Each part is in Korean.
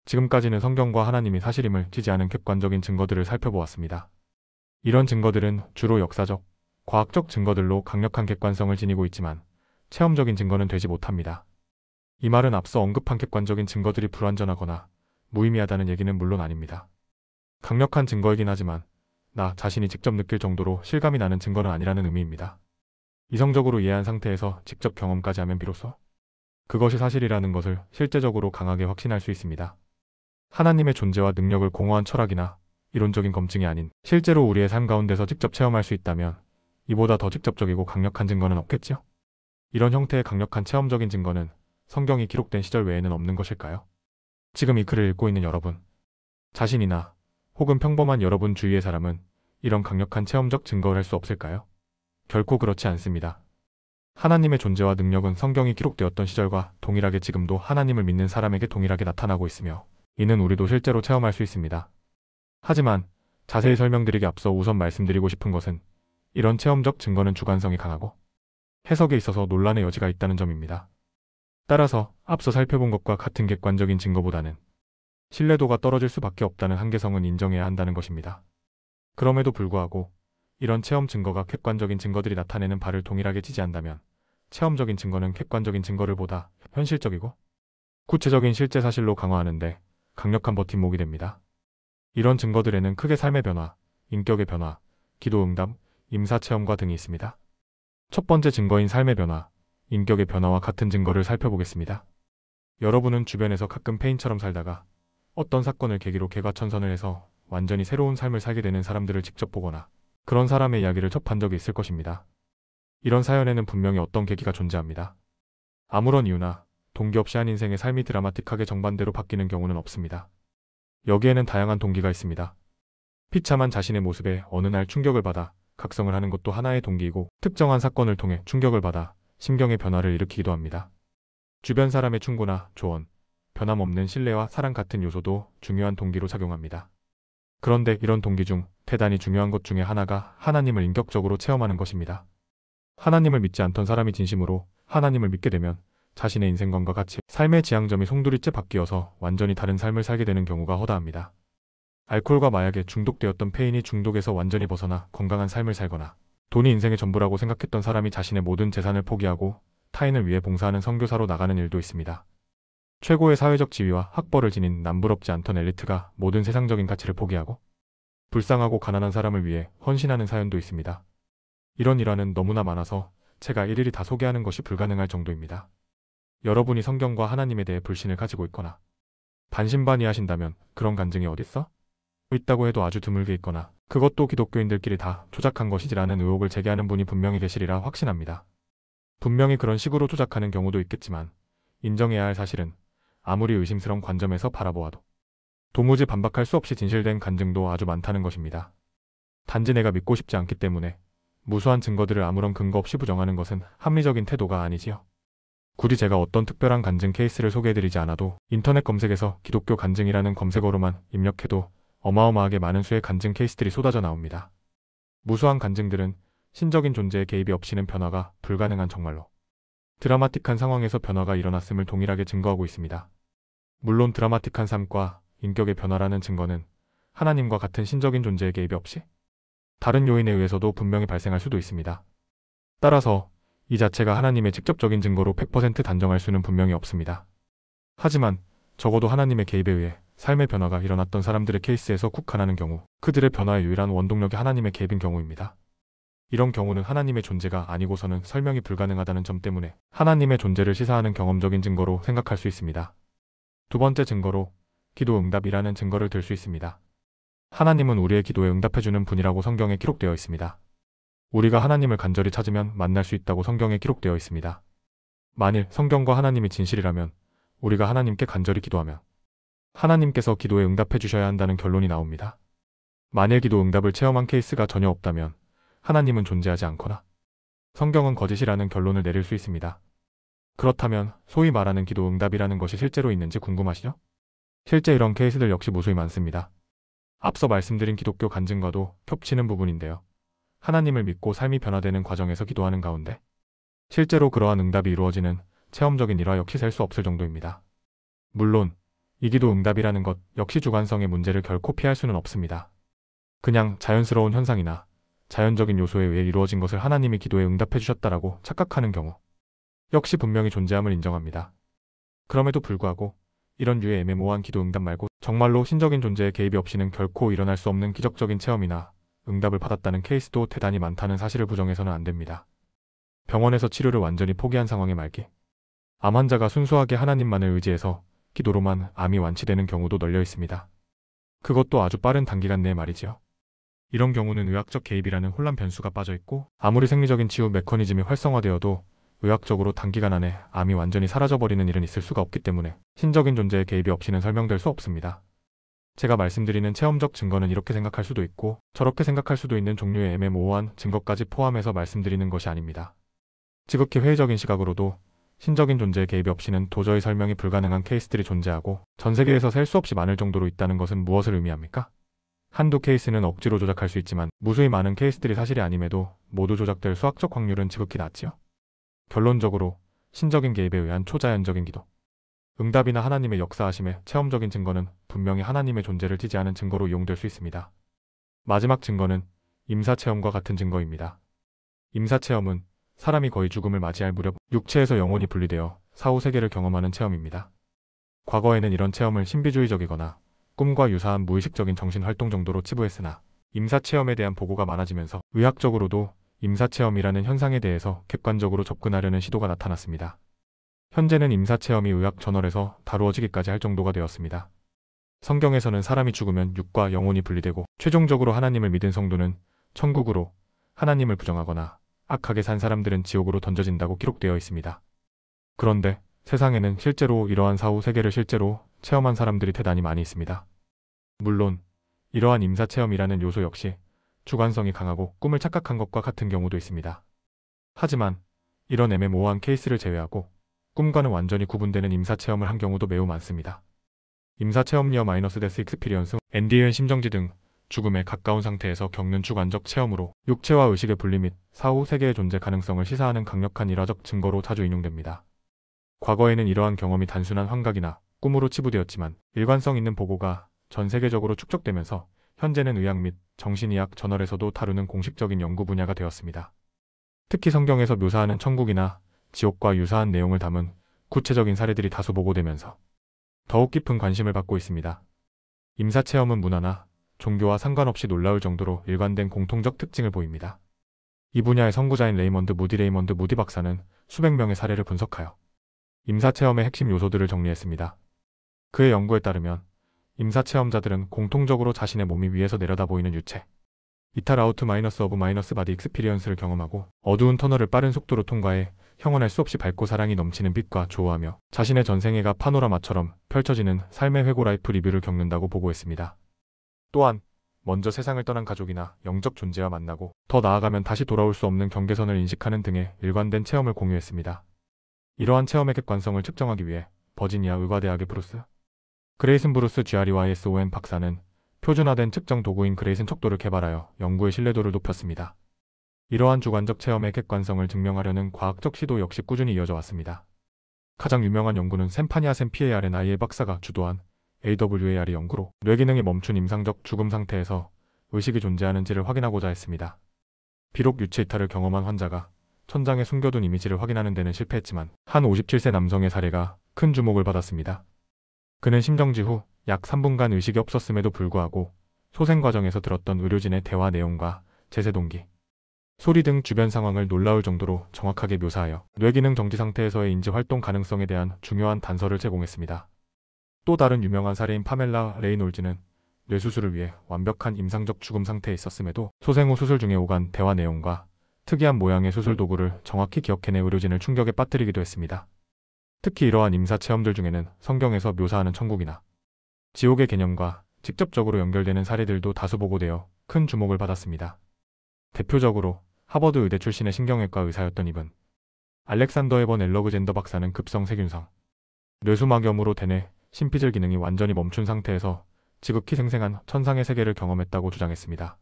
지금까지는 성경과 하나님이 사실임을 지지하는 객관적인 증거들을 살펴보았습니다. 이런 증거들은 주로 역사적, 과학적 증거들로 강력한 객관성을 지니고 있지만 체험적인 증거는 되지 못합니다. 이 말은 앞서 언급한 객관적인 증거들이 불완전하거나 무의미하다는 얘기는 물론 아닙니다. 강력한 증거이긴 하지만 나 자신이 직접 느낄 정도로 실감이 나는 증거는 아니라는 의미입니다. 이성적으로 이해한 상태에서 직접 경험까지 하면 비로소 그것이 사실이라는 것을 실제적으로 강하게 확신할 수 있습니다. 하나님의 존재와 능력을 공허한 철학이나 이론적인 검증이 아닌 실제로 우리의 삶 가운데서 직접 체험할 수 있다면 이보다 더 직접적이고 강력한 증거는 없겠죠? 이런 형태의 강력한 체험적인 증거는 성경이 기록된 시절 외에는 없는 것일까요? 지금 이 글을 읽고 있는 여러분, 자신이나 혹은 평범한 여러분 주위의 사람은 이런 강력한 체험적 증거를 할 수 없을까요? 결코 그렇지 않습니다. 하나님의 존재와 능력은 성경이 기록되었던 시절과 동일하게 지금도 하나님을 믿는 사람에게 동일하게 나타나고 있으며 이는 우리도 실제로 체험할 수 있습니다. 하지만 자세히 설명드리기 앞서 우선 말씀드리고 싶은 것은 이런 체험적 증거는 주관성이 강하고 해석에 있어서 논란의 여지가 있다는 점입니다. 따라서 앞서 살펴본 것과 같은 객관적인 증거보다는 신뢰도가 떨어질 수밖에 없다는 한계성은 인정해야 한다는 것입니다. 그럼에도 불구하고 이런 체험 증거가 객관적인 증거들이 나타내는 바를 동일하게 지지한다면 체험적인 증거는 객관적인 증거를 보다 현실적이고 구체적인 실제 사실로 강화하는데 강력한 버팀목이 됩니다. 이런 증거들에는 크게 삶의 변화, 인격의 변화, 기도 응답, 임사 체험과 등이 있습니다. 첫 번째 증거인 삶의 변화, 인격의 변화와 같은 증거를 살펴보겠습니다. 여러분은 주변에서 가끔 페인처럼 살다가 어떤 사건을 계기로 개과천선을 해서 완전히 새로운 삶을 살게 되는 사람들을 직접 보거나 그런 사람의 이야기를 접한 적이 있을 것입니다. 이런 사연에는 분명히 어떤 계기가 존재합니다. 아무런 이유나 동기 없이 한 인생의 삶이 드라마틱하게 정반대로 바뀌는 경우는 없습니다. 여기에는 다양한 동기가 있습니다. 비참한 자신의 모습에 어느 날 충격을 받아 각성을 하는 것도 하나의 동기이고 특정한 사건을 통해 충격을 받아 심경의 변화를 일으키기도 합니다. 주변 사람의 충고나 조언, 변함없는 신뢰와 사랑 같은 요소도 중요한 동기로 작용합니다. 그런데 이런 동기 중 대단히 중요한 것 중에 하나가 하나님을 인격적으로 체험하는 것입니다. 하나님을 믿지 않던 사람이 진심으로 하나님을 믿게 되면 자신의 인생관과 가치, 삶의 지향점이 송두리째 바뀌어서 완전히 다른 삶을 살게 되는 경우가 허다합니다. 알코올과 마약에 중독되었던 폐인이 중독에서 완전히 벗어나 건강한 삶을 살거나 돈이 인생의 전부라고 생각했던 사람이 자신의 모든 재산을 포기하고 타인을 위해 봉사하는 선교사로 나가는 일도 있습니다. 최고의 사회적 지위와 학벌을 지닌 남부럽지 않던 엘리트가 모든 세상적인 가치를 포기하고 불쌍하고 가난한 사람을 위해 헌신하는 사연도 있습니다. 이런 일화는 너무나 많아서 제가 일일이 다 소개하는 것이 불가능할 정도입니다. 여러분이 성경과 하나님에 대해 불신을 가지고 있거나 반신반의하신다면 그런 간증이 어딨어? 있다고 해도 아주 드물게 있거나 그것도 기독교인들끼리 다 조작한 것이지라는 의혹을 제기하는 분이 분명히 계시리라 확신합니다. 분명히 그런 식으로 조작하는 경우도 있겠지만 인정해야 할 사실은 아무리 의심스러운 관점에서 바라보아도 도무지 반박할 수 없이 진실된 간증도 아주 많다는 것입니다. 단지 내가 믿고 싶지 않기 때문에 무수한 증거들을 아무런 근거 없이 부정하는 것은 합리적인 태도가 아니지요. 굳이 제가 어떤 특별한 간증 케이스를 소개해드리지 않아도 인터넷 검색에서 기독교 간증이라는 검색어로만 입력해도 어마어마하게 많은 수의 간증 케이스들이 쏟아져 나옵니다. 무수한 간증들은 신적인 존재의 개입이 없이는 변화가 불가능한 정말로 드라마틱한 상황에서 변화가 일어났음을 동일하게 증거하고 있습니다. 물론 드라마틱한 삶과 인격의 변화라는 증거는 하나님과 같은 신적인 존재의 개입이 없이 다른 요인에 의해서도 분명히 발생할 수도 있습니다. 따라서 이 자체가 하나님의 직접적인 증거로 100% 단정할 수는 분명히 없습니다. 하지만 적어도 하나님의 개입에 의해 삶의 변화가 일어났던 사람들의 케이스에서 국한하는 경우 그들의 변화의 유일한 원동력이 하나님의 개입인 경우입니다. 이런 경우는 하나님의 존재가 아니고서는 설명이 불가능하다는 점 때문에 하나님의 존재를 시사하는 경험적인 증거로 생각할 수 있습니다. 두 번째 증거로 기도 응답이라는 증거를 들 수 있습니다. 하나님은 우리의 기도에 응답해주는 분이라고 성경에 기록되어 있습니다. 우리가 하나님을 간절히 찾으면 만날 수 있다고 성경에 기록되어 있습니다. 만일 성경과 하나님이 진실이라면 우리가 하나님께 간절히 기도하면 하나님께서 기도에 응답해 주셔야 한다는 결론이 나옵니다. 만일 기도 응답을 체험한 케이스가 전혀 없다면 하나님은 존재하지 않거나 성경은 거짓이라는 결론을 내릴 수 있습니다. 그렇다면 소위 말하는 기도 응답이라는 것이 실제로 있는지 궁금하시죠? 실제 이런 케이스들 역시 무수히 많습니다. 앞서 말씀드린 기독교 간증과도 겹치는 부분인데요. 하나님을 믿고 삶이 변화되는 과정에서 기도하는 가운데 실제로 그러한 응답이 이루어지는 체험적인 일화 역시 셀 수 없을 정도입니다. 물론 이 기도 응답이라는 것 역시 주관성의 문제를 결코 피할 수는 없습니다. 그냥 자연스러운 현상이나 자연적인 요소에 의해 이루어진 것을 하나님이 기도에 응답해 주셨다라고 착각하는 경우 역시 분명히 존재함을 인정합니다. 그럼에도 불구하고 이런 류의 애매모호한 기도 응답 말고 정말로 신적인 존재의 개입이 없이는 결코 일어날 수 없는 기적적인 체험이나 응답을 받았다는 케이스도 대단히 많다는 사실을 부정해서는 안 됩니다. 병원에서 치료를 완전히 포기한 상황의 말기. 암 환자가 순수하게 하나님만을 의지해서 기도로만 암이 완치되는 경우도 널려 있습니다. 그것도 아주 빠른 단기간 내에 말이지요. 이런 경우는 의학적 개입이라는 혼란 변수가 빠져 있고 아무리 생리적인 치유 메커니즘이 활성화되어도 의학적으로 단기간 안에 암이 완전히 사라져버리는 일은 있을 수가 없기 때문에 신적인 존재의 개입이 없이는 설명될 수 없습니다. 제가 말씀드리는 체험적 증거는 이렇게 생각할 수도 있고 저렇게 생각할 수도 있는 종류의 애매모호한 증거까지 포함해서 말씀드리는 것이 아닙니다. 지극히 회의적인 시각으로도 신적인 존재의 개입이 없이는 도저히 설명이 불가능한 케이스들이 존재하고 전 세계에서 셀 수 없이 많을 정도로 있다는 것은 무엇을 의미합니까? 한두 케이스는 억지로 조작할 수 있지만 무수히 많은 케이스들이 사실이 아님에도 모두 조작될 수학적 확률은 지극히 낮지요. 결론적으로 신적인 개입에 의한 초자연적인 기도. 응답이나 하나님의 역사하심의 체험적인 증거는 분명히 하나님의 존재를 지지하는 증거로 이용될 수 있습니다. 마지막 증거는 임사체험과 같은 증거입니다. 임사체험은 사람이 거의 죽음을 맞이할 무렵 육체에서 영혼이 분리되어 사후 세계를 경험하는 체험입니다. 과거에는 이런 체험을 신비주의적이거나 꿈과 유사한 무의식적인 정신활동 정도로 치부했으나 임사체험에 대한 보고가 많아지면서 의학적으로도 임사체험이라는 현상에 대해서 객관적으로 접근하려는 시도가 나타났습니다. 현재는 임사체험이 의학 저널에서 다루어지기까지 할 정도가 되었습니다. 성경에서는 사람이 죽으면 육과 영혼이 분리되고 최종적으로 하나님을 믿은 성도는 천국으로, 하나님을 부정하거나 악하게 산 사람들은 지옥으로 던져진다고 기록되어 있습니다. 그런데 세상에는 실제로 이러한 사후 세계를 실제로 체험한 사람들이 대단히 많이 있습니다. 물론 이러한 임사체험이라는 요소 역시 주관성이 강하고 꿈을 착각한 것과 같은 경우도 있습니다. 하지만 이런 애매모호한 케이스를 제외하고 꿈과는 완전히 구분되는 임사체험을 한 경우도 매우 많습니다. 임사체험 니어 마이너스 데스 익스피리언스, NDN 심정지 등 죽음에 가까운 상태에서 겪는 주관적 체험으로 육체와 의식의 분리 및 사후 세계의 존재 가능성을 시사하는 강력한 일화적 증거로 자주 인용됩니다. 과거에는 이러한 경험이 단순한 환각이나 꿈으로 치부되었지만 일관성 있는 보고가 전 세계적으로 축적되면서 현재는 의학 및 정신의학 저널에서도 다루는 공식적인 연구 분야가 되었습니다. 특히 성경에서 묘사하는 천국이나 지옥과 유사한 내용을 담은 구체적인 사례들이 다수 보고되면서 더욱 깊은 관심을 받고 있습니다. 임사체험은 문화나 종교와 상관없이 놀라울 정도로 일관된 공통적 특징을 보입니다. 이 분야의 선구자인 레이먼드 무디 박사는 수백 명의 사례를 분석하여 임사체험의 핵심 요소들을 정리했습니다. 그의 연구에 따르면 임사체험자들은 공통적으로 자신의 몸이 위에서 내려다 보이는 유체, 이탈 아우트 마이너스 오브 마이너스 바디 익스피리언스를 경험하고 어두운 터널을 빠른 속도로 통과해 형언할 수 없이 밝고 사랑이 넘치는 빛과 조우하며 자신의 전생애가 파노라마처럼 펼쳐지는 삶의 회고 라이프 리뷰를 겪는다고 보고했습니다. 또한 먼저 세상을 떠난 가족이나 영적 존재와 만나고 더 나아가면 다시 돌아올 수 없는 경계선을 인식하는 등의 일관된 체험을 공유했습니다. 이러한 체험의 객관성을 측정하기 위해 버지니아 의과대학의 그레이슨 브루스 GREYSON 박사는 표준화된 측정 도구인 그레이슨 척도를 개발하여 연구의 신뢰도를 높였습니다. 이러한 주관적 체험의 객관성을 증명하려는 과학적 시도 역시 꾸준히 이어져 왔습니다. 가장 유명한 연구는 샘파니아센 PARNIA 박사가 주도한 AWAR의 연구로 뇌기능이 멈춘 임상적 죽음 상태에서 의식이 존재하는지를 확인하고자 했습니다. 비록 유체 이탈을 경험한 환자가 천장에 숨겨둔 이미지를 확인하는 데는 실패했지만 한 57세 남성의 사례가 큰 주목을 받았습니다. 그는 심정지 후 약 3분간 의식이 없었음에도 불구하고 소생 과정에서 들었던 의료진의 대화 내용과 제세 동기, 소리 등 주변 상황을 놀라울 정도로 정확하게 묘사하여 뇌기능 정지 상태에서의 인지 활동 가능성에 대한 중요한 단서를 제공했습니다. 또 다른 유명한 사례인 파멜라 레이놀즈는 뇌수술을 위해 완벽한 임상적 죽음 상태에 있었음에도 소생 후 수술 중에 오간 대화 내용과 특이한 모양의 수술 도구를 정확히 기억해내 의료진을 충격에 빠뜨리기도 했습니다. 특히 이러한 임사 체험들 중에는 성경에서 묘사하는 천국이나 지옥의 개념과 직접적으로 연결되는 사례들도 다수 보고되어 큰 주목을 받았습니다. 대표적으로 하버드 의대 출신의 신경외과 의사였던 이분 알렉산더 에번 엘러그젠더 박사는 급성 세균성 뇌수막염으로 대뇌 심피질 기능이 완전히 멈춘 상태에서 지극히 생생한 천상의 세계를 경험했다고 주장했습니다.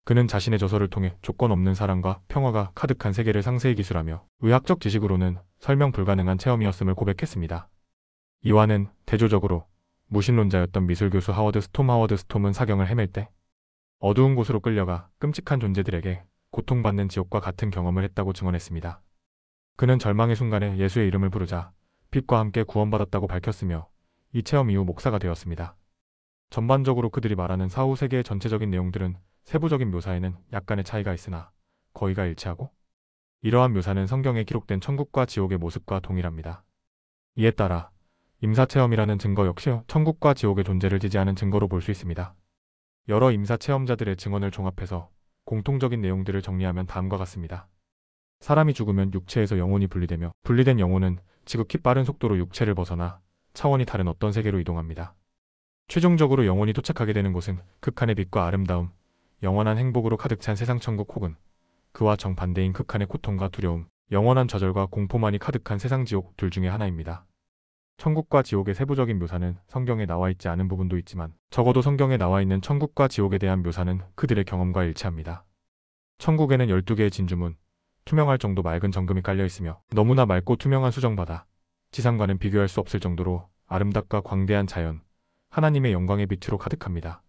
그는 자신의 저서를 통해 조건 없는 사랑과 평화가 가득한 세계를 상세히 기술하며 의학적 지식으로는 설명 불가능한 체험이었음을 고백했습니다. 이와는 대조적으로 무신론자였던 미술교수 하워드 스톰은 사경을 헤맬 때 어두운 곳으로 끌려가 끔찍한 존재들에게 고통받는 지옥과 같은 경험을 했다고 증언했습니다. 그는 절망의 순간에 예수의 이름을 부르자 빛과 함께 구원받았다고 밝혔으며 이 체험 이후 목사가 되었습니다. 전반적으로 그들이 말하는 사후 세계의 전체적인 내용들은 세부적인 묘사에는 약간의 차이가 있으나 거의가 일치하고, 이러한 묘사는 성경에 기록된 천국과 지옥의 모습과 동일합니다. 이에 따라 임사체험이라는 증거 역시 천국과 지옥의 존재를 지지하는 증거로 볼 수 있습니다. 여러 임사체험자들의 증언을 종합해서 공통적인 내용들을 정리하면 다음과 같습니다. 사람이 죽으면 육체에서 영혼이 분리되며 분리된 영혼은 지극히 빠른 속도로 육체를 벗어나 차원이 다른 어떤 세계로 이동합니다. 최종적으로 영혼이 도착하게 되는 곳은 극한의 빛과 아름다움, 영원한 행복으로 가득 찬 세상 천국 혹은 그와 정반대인 극한의 고통과 두려움, 영원한 좌절과 공포만이 가득한 세상 지옥 둘 중에 하나입니다. 천국과 지옥의 세부적인 묘사는 성경에 나와 있지 않은 부분도 있지만 적어도 성경에 나와 있는 천국과 지옥에 대한 묘사는 그들의 경험과 일치합니다. 천국에는 12개의 진주문, 투명할 정도 맑은 정금이 깔려 있으며 너무나 맑고 투명한 수정바다, 지상과는 비교할 수 없을 정도로 아름답고 광대한 자연, 하나님의 영광의 빛으로 가득합니다.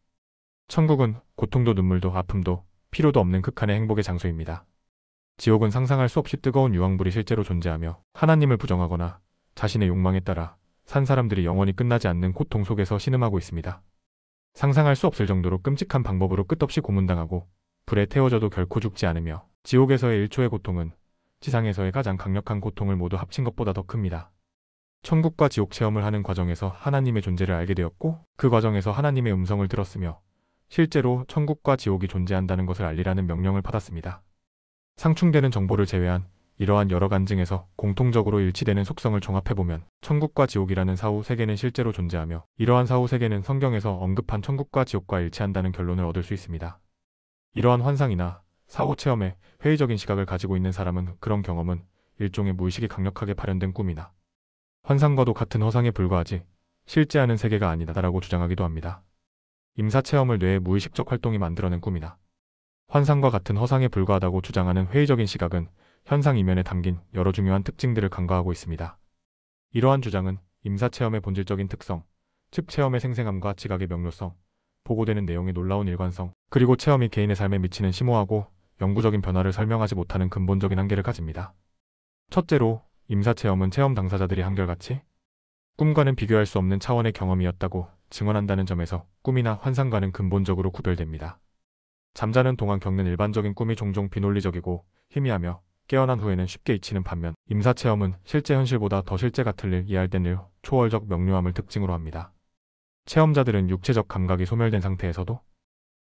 천국은 고통도 눈물도 아픔도 필요도 없는 극한의 행복의 장소입니다. 지옥은 상상할 수 없이 뜨거운 유황불이 실제로 존재하며 하나님을 부정하거나 자신의 욕망에 따라 산 사람들이 영원히 끝나지 않는 고통 속에서 신음하고 있습니다. 상상할 수 없을 정도로 끔찍한 방법으로 끝없이 고문당하고 불에 태워져도 결코 죽지 않으며 지옥에서의 1초의 고통은 지상에서의 가장 강력한 고통을 모두 합친 것보다 더 큽니다. 천국과 지옥 체험을 하는 과정에서 하나님의 존재를 알게 되었고 그 과정에서 하나님의 음성을 들었으며 실제로 천국과 지옥이 존재한다는 것을 알리라는 명령을 받았습니다. 상충되는 정보를 제외한 이러한 여러 간증에서 공통적으로 일치되는 속성을 종합해보면 천국과 지옥이라는 사후 세계는 실제로 존재하며 이러한 사후 세계는 성경에서 언급한 천국과 지옥과 일치한다는 결론을 얻을 수 있습니다. 이러한 환상이나 사후 체험에 회의적인 시각을 가지고 있는 사람은 그런 경험은 일종의 무의식이 강력하게 발현된 꿈이나 환상과도 같은 허상에 불과하지 실제하는 세계가 아니다라고 주장하기도 합니다. 임사체험을 뇌의 무의식적 활동이 만들어낸 꿈이나 환상과 같은 허상에 불과하다고 주장하는 회의적인 시각은 현상 이면에 담긴 여러 중요한 특징들을 간과하고 있습니다. 이러한 주장은 임사체험의 본질적인 특성, 즉 체험의 생생함과 지각의 명료성, 보고되는 내용의 놀라운 일관성, 그리고 체험이 개인의 삶에 미치는 심오하고 영구적인 변화를 설명하지 못하는 근본적인 한계를 가집니다. 첫째로, 임사체험은 체험 당사자들이 한결같이 꿈과는 비교할 수 없는 차원의 경험이었다고 증언한다는 점에서 꿈이나 환상과는 근본적으로 구별됩니다. 잠자는 동안 겪는 일반적인 꿈이 종종 비논리적이고 희미하며 깨어난 후에는 쉽게 잊히는 반면 임사체험은 실제 현실보다 더 실제 같을 일, 이해할 땐 일, 초월적 명료함을 특징으로 합니다. 체험자들은 육체적 감각이 소멸된 상태에서도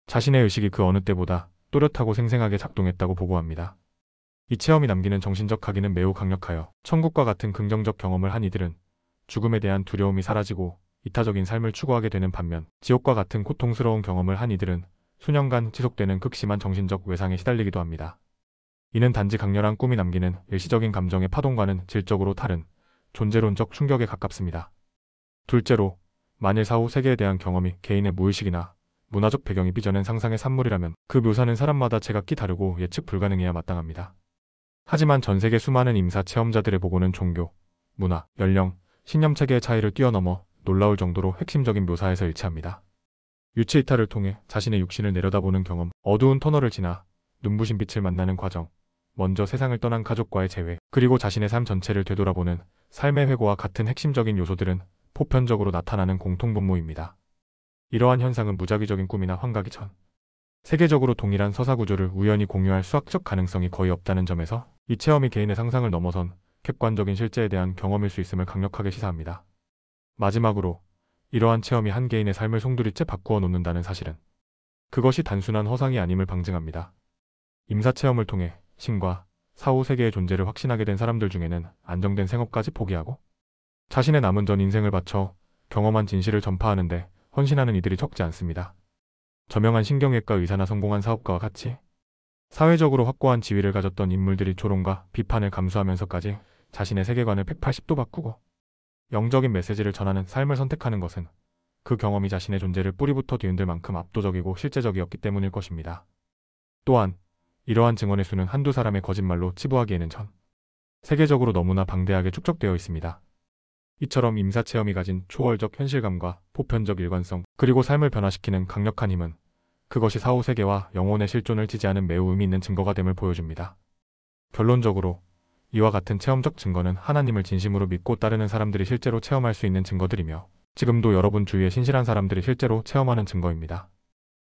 자신의 의식이 그 어느 때보다 또렷하고 생생하게 작동했다고 보고합니다. 이 체험이 남기는 정신적 각인은 매우 강력하여 천국과 같은 긍정적 경험을 한 이들은 죽음에 대한 두려움이 사라지고 이타적인 삶을 추구하게 되는 반면 지옥과 같은 고통스러운 경험을 한 이들은 수년간 지속되는 극심한 정신적 외상에 시달리기도 합니다. 이는 단지 강렬한 꿈이 남기는 일시적인 감정의 파동과는 질적으로 다른 존재론적 충격에 가깝습니다. 둘째로, 만일 사후 세계에 대한 경험이 개인의 무의식이나 문화적 배경이 빚어낸 상상의 산물이라면 그 묘사는 사람마다 제각기 다르고 예측 불가능해야 마땅합니다. 하지만 전 세계 수많은 임사 체험자들의 보고는 종교, 문화, 연령, 신념 체계의 차이를 뛰어넘어 놀라울 정도로 핵심적인 묘사에서 일치합니다. 유체 이탈을 통해 자신의 육신을 내려다보는 경험, 어두운 터널을 지나 눈부신 빛을 만나는 과정, 먼저 세상을 떠난 가족과의 재회, 그리고 자신의 삶 전체를 되돌아보는 삶의 회고와 같은 핵심적인 요소들은 보편적으로 나타나는 공통분모입니다. 이러한 현상은 무작위적인 꿈이나 환각이 전 세계적으로 동일한 서사 구조를 우연히 공유할 수학적 가능성이 거의 없다는 점에서 이 체험이 개인의 상상을 넘어선 객관적인 실제에 대한 경험일 수 있음을 강력하게 시사합니다. 마지막으로, 이러한 체험이 한 개인의 삶을 송두리째 바꾸어 놓는다는 사실은 그것이 단순한 허상이 아님을 방증합니다. 임사체험을 통해 신과 사후 세계의 존재를 확신하게 된 사람들 중에는 안정된 생업까지 포기하고 자신의 남은 전 인생을 바쳐 경험한 진실을 전파하는데 헌신하는 이들이 적지 않습니다. 저명한 신경외과 의사나 성공한 사업가와 같이 사회적으로 확고한 지위를 가졌던 인물들이 조롱과 비판을 감수하면서까지 자신의 세계관을 180도 바꾸고 영적인 메시지를 전하는 삶을 선택하는 것은 그 경험이 자신의 존재를 뿌리부터 뒤흔들 만큼 압도적이고 실제적이었기 때문일 것입니다. 또한 이러한 증언의 수는 한두 사람의 거짓말로 치부하기에는 전 세계적으로 너무나 방대하게 축적되어 있습니다. 이처럼 임사체험이 가진 초월적 현실감과 보편적 일관성, 그리고 삶을 변화시키는 강력한 힘은 그것이 사후세계와 영혼의 실존을 지지하는 매우 의미 있는 증거가 됨을 보여줍니다. 결론적으로 이와 같은 체험적 증거는 하나님을 진심으로 믿고 따르는 사람들이 실제로 체험할 수 있는 증거들이며 지금도 여러분 주위에 신실한 사람들이 실제로 체험하는 증거입니다.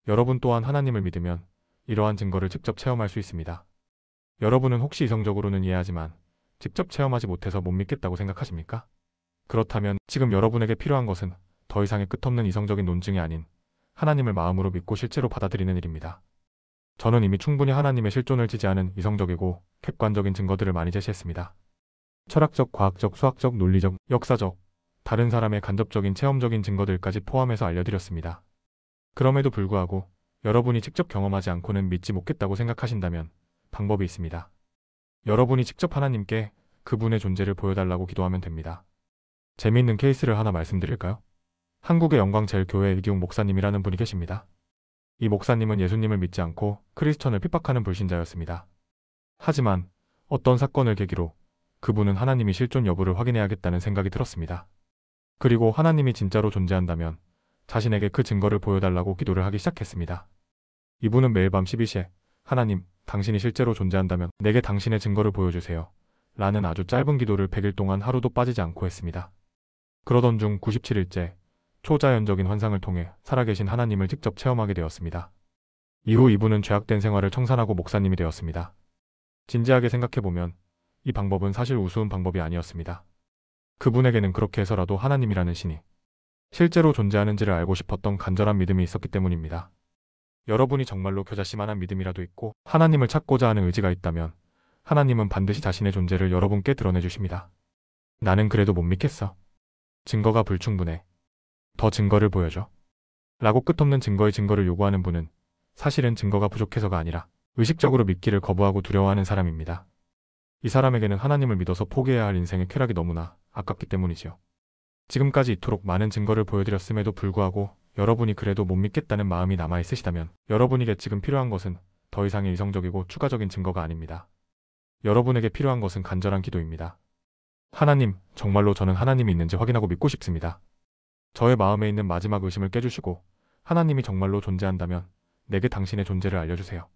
여러분 또한 하나님을 믿으면 이러한 증거를 직접 체험할 수 있습니다. 여러분은 혹시 이성적으로는 이해하지만 직접 체험하지 못해서 못 믿겠다고 생각하십니까? 그렇다면 지금 여러분에게 필요한 것은 더 이상의 끝없는 이성적인 논증이 아닌 하나님을 마음으로 믿고 실제로 받아들이는 일입니다. 저는 이미 충분히 하나님의 실존을 지지하는 이성적이고 객관적인 증거들을 많이 제시했습니다. 철학적, 과학적, 수학적, 논리적, 역사적, 다른 사람의 간접적인 체험적인 증거들까지 포함해서 알려드렸습니다. 그럼에도 불구하고 여러분이 직접 경험하지 않고는 믿지 못겠다고 생각하신다면 방법이 있습니다. 여러분이 직접 하나님께 그분의 존재를 보여달라고 기도하면 됩니다. 재미있는 케이스를 하나 말씀드릴까요? 한국의 영광제일교회 이기웅 목사님이라는 분이 계십니다. 이 목사님은 예수님을 믿지 않고 크리스천을 핍박하는 불신자였습니다. 하지만 어떤 사건을 계기로 그분은 하나님이 실존 여부를 확인해야겠다는 생각이 들었습니다. 그리고 하나님이 진짜로 존재한다면 자신에게 그 증거를 보여달라고 기도를 하기 시작했습니다. 이분은 매일 밤 12시에 하나님, 당신이 실제로 존재한다면 내게 당신의 증거를 보여주세요. 라는 아주 짧은 기도를 100일 동안 하루도 빠지지 않고 했습니다. 그러던 중 97일째 초자연적인 환상을 통해 살아계신 하나님을 직접 체험하게 되었습니다. 이후 이분은 죄악된 생활을 청산하고 목사님이 되었습니다. 진지하게 생각해보면 이 방법은 사실 우스운 방법이 아니었습니다. 그분에게는 그렇게 해서라도 하나님이라는 신이 실제로 존재하는지를 알고 싶었던 간절한 믿음이 있었기 때문입니다. 여러분이 정말로 겨자씨만한 믿음이라도 있고 하나님을 찾고자 하는 의지가 있다면 하나님은 반드시 자신의 존재를 여러분께 드러내주십니다. 나는 그래도 못 믿겠어. 증거가 불충분해. 더 증거를 보여줘. 라고 끝없는 증거의 증거를 요구하는 분은 사실은 증거가 부족해서가 아니라 의식적으로 믿기를 거부하고 두려워하는 사람입니다. 이 사람에게는 하나님을 믿어서 포기해야 할 인생의 쾌락이 너무나 아깝기 때문이지요. 지금까지 이토록 많은 증거를 보여드렸음에도 불구하고 여러분이 그래도 못 믿겠다는 마음이 남아있으시다면 여러분에게 지금 필요한 것은 더 이상의 이성적이고 추가적인 증거가 아닙니다. 여러분에게 필요한 것은 간절한 기도입니다. 하나님, 정말로 저는 하나님이 있는지 확인하고 믿고 싶습니다. 저의 마음에 있는 마지막 의심을 깨주시고 하나님이 정말로 존재한다면 내게 당신의 존재를 알려주세요.